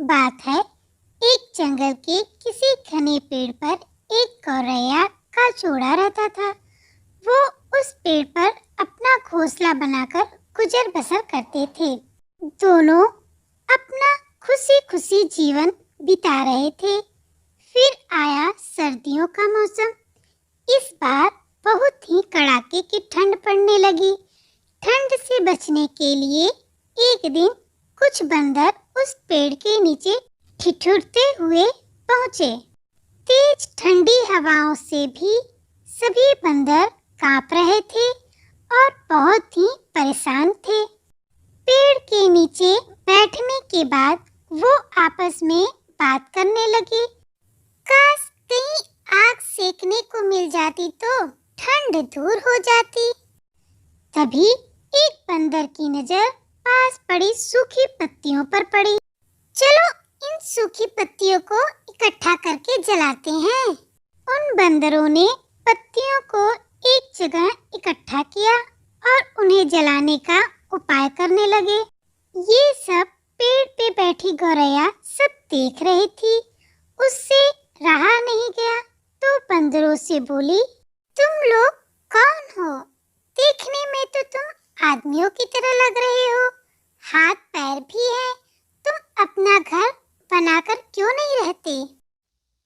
बात है, एक जंगल के किसी घने पेड़ पर एक गौरैया का जोड़ा रहता था। वो उस पेड़ पर अपना घोंसला बनाकर गुजर बसर करते थे। दोनों अपना खुशी खुशी जीवन बिता रहे थे। फिर आया सर्दियों का मौसम। इस बार बहुत ही कड़ाके की ठंड पड़ने लगी। ठंड से बचने के लिए एक दिन कुछ बंदर उस पेड़ के नीचे ठिठुरते हुए पहुंचे। तेज ठंडी हवाओं से भी सभी बंदर कांप रहे थे और बहुत ही परेशान थे। पेड़ के नीचे बैठने के बाद वो आपस में बात करने लगे। काश कहीं आग सेकने को मिल जाती तो ठंड दूर हो जाती। तभी एक बंदर की नजर पास पड़ी सूखी पत्तियों पर पड़ी। चलो इन सूखी पत्तियों को इकट्ठा करके जलाते हैं। उन बंदरों ने पत्तियों को एक जगह इकट्ठा किया और उन्हें जलाने का उपाय करने लगे। ये सब पेड़ पे बैठी गौरैया सब देख रही थी। उससे रहा नहीं गया तो बंदरों से बोली, तुम लोग कौन हो? देखने में तो तुम आदमियों की तरह लग रहे हो, हाथ पैर भी है। तुम अपना घर बनाकर क्यों नहीं रहते?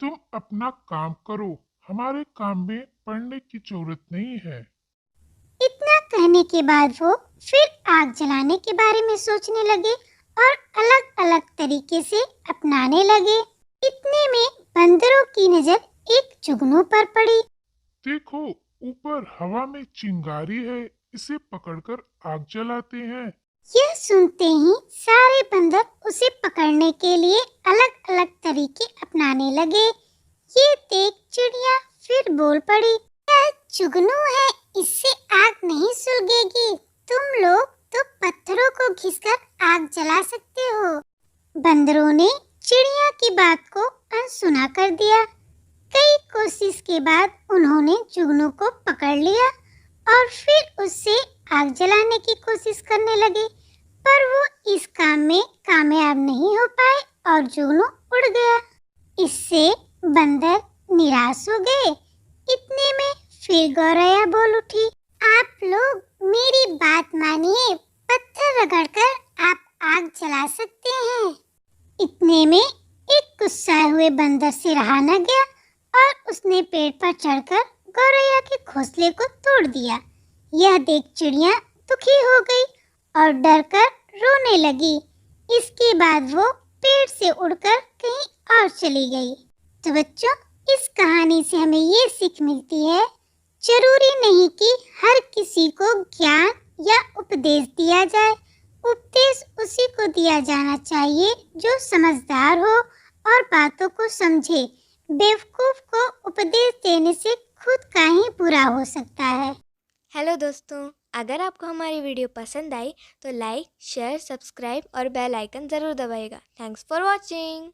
तुम अपना काम करो, हमारे काम में पड़ने की जरूरत नहीं है। इतना कहने के बाद वो फिर आग जलाने के बारे में सोचने लगे और अलग अलग तरीके से अपनाने लगे। इतने में बंदरों की नजर एक जुगनू पर पड़ी। देखो, ऊपर हवा में चिंगारी है, इसे पकड़कर आग जलाते हैं। यह सुनते ही सारे बंदर उसे पकड़ने के लिए अलग अलग तरीके अपनाने लगे। ये देख चिड़िया फिर बोल पड़ी, यह जुगनू है, इससे आग नहीं सुलगेगी। तुम लोग तो पत्थरों को घिसकर आग जला सकते हो। बंदरों ने चिड़िया की बात को अनसुना कर दिया। कई कोशिश के बाद उन्होंने जुगनू को पकड़ लिया और फिर उससे आग जलाने की कोशिश करने लगे, पर वो इस काम में कामयाब नहीं हो पाए और जुगनू उड़ गया। इससे बंदर निराश हो गए। इतने में फिर गौरैया बोल उठी, आप लोग मेरी बात मानिए, पत्थर रगड़कर आप आग जला सकते हैं। इतने में एक गुस्साए हुए बंदर से रहा न गया और उसने पेड़ पर चढ़कर गौरैया के घोंसले को तोड़ दिया। यह देख चिड़िया दुखी हो गई और डरकर रोने लगी। इसके बाद वो पेड़ से उड़कर कहीं और चली गई। तो बच्चों, इस कहानी से हमें ये सीख मिलती है, जरूरी नहीं कि हर किसी को ज्ञान या उपदेश दिया जाए। उपदेश उसी को दिया जाना चाहिए जो समझदार हो और बातों को समझे। बेवकूफ को उपदेश देने से खुद का ही बुरा हो सकता है। हेलो दोस्तों, अगर आपको हमारी वीडियो पसंद आई तो लाइक, शेयर, सब्सक्राइब और बेल आइकन ज़रूर दबाइएगा। Thanks for watching.